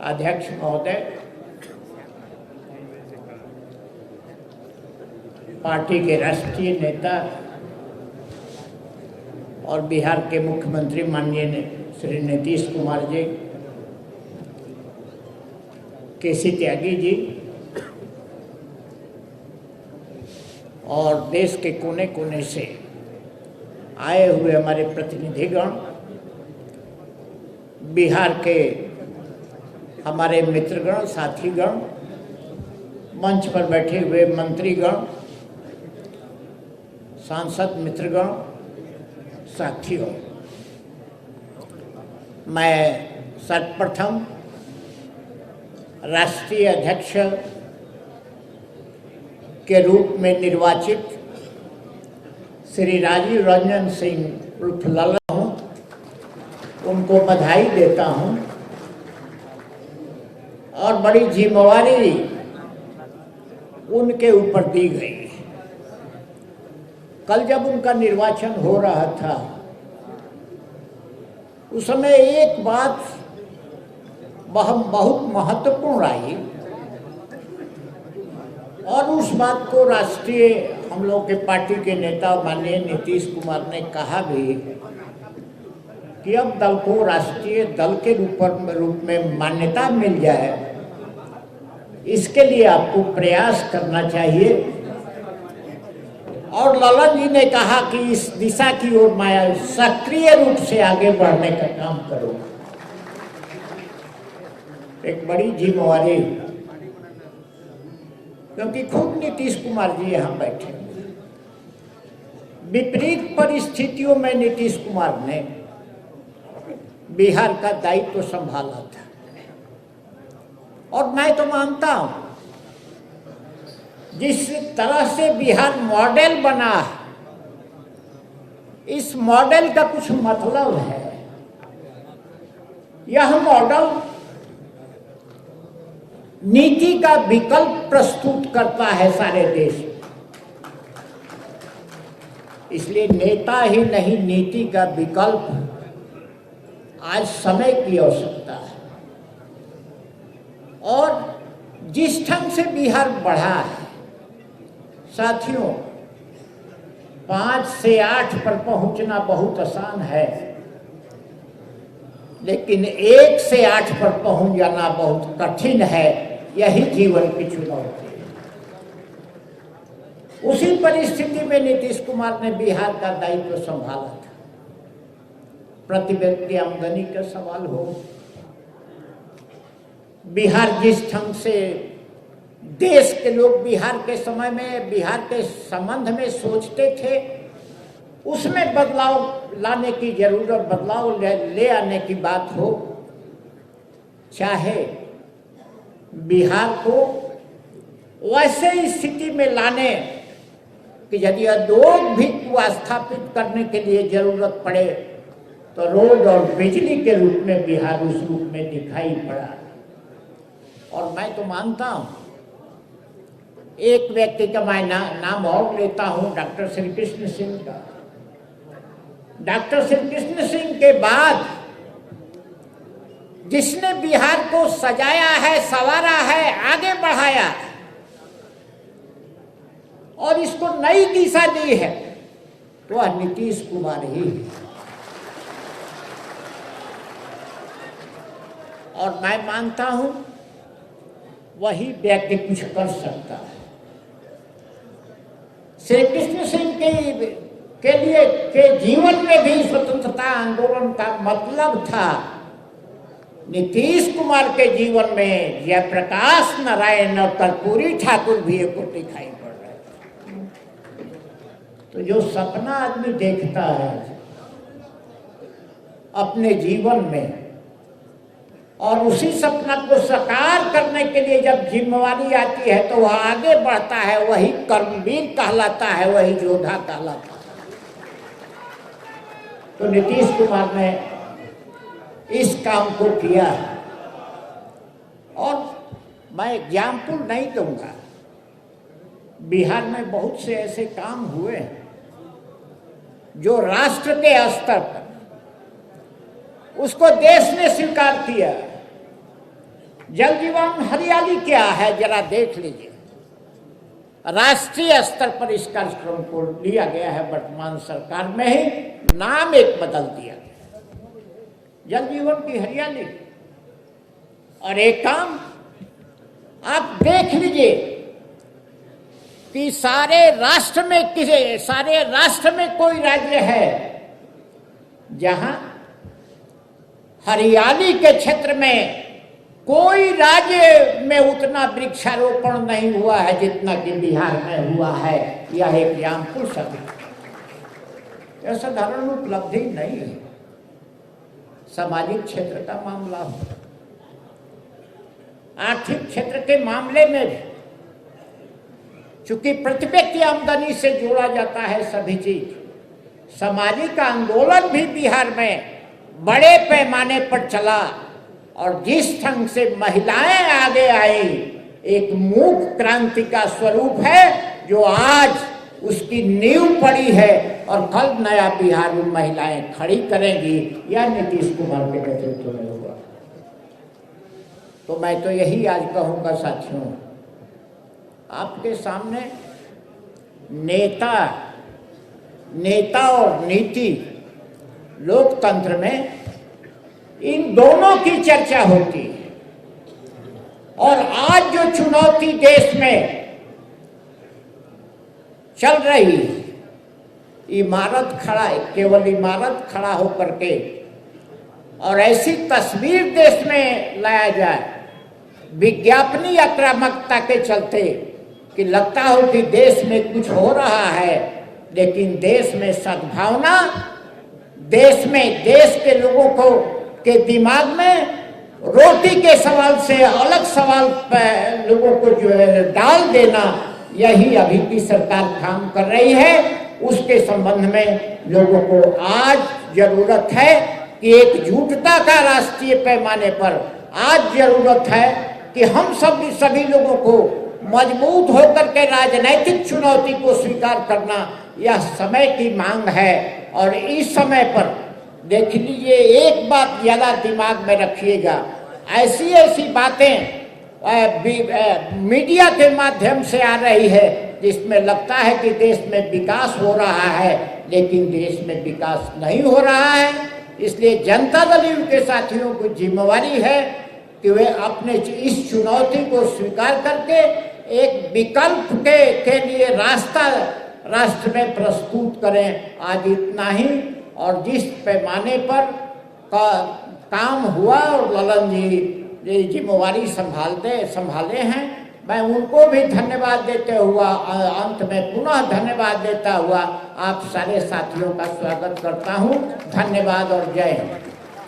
अध्यक्ष महोदय, पार्टी के राष्ट्रीय नेता और बिहार के मुख्यमंत्री माननीय श्री नीतीश कुमार जी, केसी त्यागी जी और देश के कोने कोने से आए हुए हमारे प्रतिनिधिगण, बिहार के हमारे मित्रगण, साथीगण, मंच पर बैठे हुए मंत्रीगण, सांसद मित्रगण, साथियों, मैं सर्वप्रथम राष्ट्रीय अध्यक्ष के रूप में निर्वाचित श्री राजीव रंजन सिंह उर्फ लल्ला हूँ, उनको बधाई देता हूँ और बड़ी जिम्मेवारी उनके ऊपर दी गई। कल जब उनका निर्वाचन हो रहा था, उस समय एक बात बहुत महत्वपूर्ण आई और उस बात को राष्ट्रीय हम लोग के पार्टी के नेता माननीय नीतीश कुमार ने कहा भी कि अब दल को राष्ट्रीय दल के रूप में मान्यता मिल जाए, इसके लिए आपको प्रयास करना चाहिए। और ललन जी ने कहा कि इस दिशा की ओर मैं सक्रिय रूप से आगे बढ़ने का काम करूंगा। एक बड़ी जिम्मेवारी, क्योंकि खुद नीतीश कुमार जी यहाँ बैठे। विपरीत परिस्थितियों में नीतीश कुमार ने बिहार का दायित्व संभाला था और मैं तो मानता हूं जिस तरह से बिहार मॉडल बना, इस मॉडल का कुछ मतलब है। यह मॉडल नीति का विकल्प प्रस्तुत करता है सारे देश में। इसलिए नेता ही नहीं, नीति का विकल्प आज समय की आवश्यकता है। और जिस ढंग से बिहार बढ़ा है, साथियों, 5 से 8 पर पहुंचना बहुत आसान है, लेकिन 1 से 8 पर पहुंच जाना बहुत कठिन है। यही जीवन की चुनौती है। उसी परिस्थिति में नीतीश कुमार ने बिहार का दायित्व संभाला था। प्रति व्यक्ति आमदनी का सवाल हो, बिहार जिस ढंग से देश के लोग बिहार के समय में, बिहार के संबंध में सोचते थे, उसमें बदलाव लाने की जरूरत, बदलाव ले आने की बात हो, चाहे बिहार को वैसे स्थिति में लाने कि यदि उद्योग भी को स्थापित करने के लिए जरूरत पड़े तो रोड और बिजली के रूप में बिहार उस रूप में दिखाई पड़ा। और मैं तो मानता हूं, एक व्यक्ति का मैं नाम और लेता हूं, डॉक्टर श्री कृष्ण सिंह का। डॉक्टर श्री कृष्ण सिंह के बाद जिसने बिहार को सजाया है, संवारा है, आगे बढ़ाया और इसको नई दिशा दी है, तो वह नीतीश कुमार ही है। और मैं मानता हूं वही व्यक्ति कुछ कर सकता है। श्री कृष्ण सिंह के लिए के जीवन में भी स्वतंत्रता आंदोलन का मतलब था। नीतीश कुमार के जीवन में जयप्रकाश नारायण और कर्पूरी ठाकुर भी एक दिखाई पड़ रहे थे। तो जो सपना आदमी देखता है अपने जीवन में और उसी सपना को साकार करने के लिए जब जिम्मेवारी आती है तो वह आगे बढ़ता है, वही कर्मवीर कहलाता है, वही योद्धा कहलाता है। तो नीतीश कुमार ने इस काम को किया और मैं एग्जाम्पल नहीं दूंगा, बिहार में बहुत से ऐसे काम हुए जो राष्ट्र के स्तर पर उसको देश ने स्वीकार किया। जल जीवन हरियाली क्या है जरा देख लीजिए। राष्ट्रीय स्तर पर इस कार्यक्रम को लिया गया है, वर्तमान सरकार में ही नाम एक बदल दिया गया, जल जीवन की हरियाली। और एक काम आप देख लीजिए कि सारे राष्ट्र में कोई राज्य है जहां हरियाली के क्षेत्र में कोई राज्य में उतना वृक्षारोपण नहीं हुआ है जितना कि बिहार में हुआ है। यह एक रामपुर सभी यह साधारण उपलब्धि नहीं है। सामाजिक क्षेत्र का मामला हो, आर्थिक क्षेत्र के मामले में भी, चूंकि प्रति व्यक्ति आमदनी से जोड़ा जाता है सभी चीज, सामाजिक आंदोलन भी बिहार में बड़े पैमाने पर चला। और जिस ढंग से महिलाएं आगे आई, एक मूक क्रांति का स्वरूप है जो आज उसकी नींव पड़ी है और कल नया बिहार में महिलाएं खड़ी करेंगी। यह नीतीश कुमार के नेतृत्व में होगा। तो मैं तो यही आज कहूँगा साथियों, आपके सामने नेता और नीति, लोकतंत्र में इन दोनों की चर्चा होती है। और आज जो चुनौती देश में चल रही है, केवल इमारत खड़ा होकर के और ऐसी तस्वीर देश में लाया जाए विज्ञापनी आक्रामकता के चलते कि लगता हो कि देश में कुछ हो रहा है, लेकिन देश में सद्भावना, देश के लोगों को के दिमाग में रोटी के सवाल से अलग सवाल लोगों को जो है डाल देना, यही अभी की सरकार काम कर रही है। उसके संबंध में लोगों को आज जरूरत है कि एकजुटता का राष्ट्रीय पैमाने पर आज जरूरत है कि हम सभी लोगों को मजबूत होकर के राजनैतिक चुनौती को स्वीकार करना यह समय की मांग है। और इस समय पर देख लीजिए, एक बात ज्यादा दिमाग में रखिएगा, ऐसी बातें मीडिया के माध्यम से आ रही है जिसमें लगता है कि देश में विकास हो रहा है, लेकिन देश में विकास नहीं हो रहा है। इसलिए जनता दल यू के साथियों को जिम्मेवारी है कि वे अपने इस चुनौती को स्वीकार करके एक विकल्प के लिए रास्ता राष्ट्र में प्रस्तुत करें। आज इतना ही। और जिस पैमाने पर काम हुआ और ललन जी जिम्मेवारी संभाले हैं, मैं उनको भी धन्यवाद देते हुआ अंत में पुनः धन्यवाद देता हुआ आप सारे साथियों का स्वागत करता हूं। धन्यवाद और जय हिंद।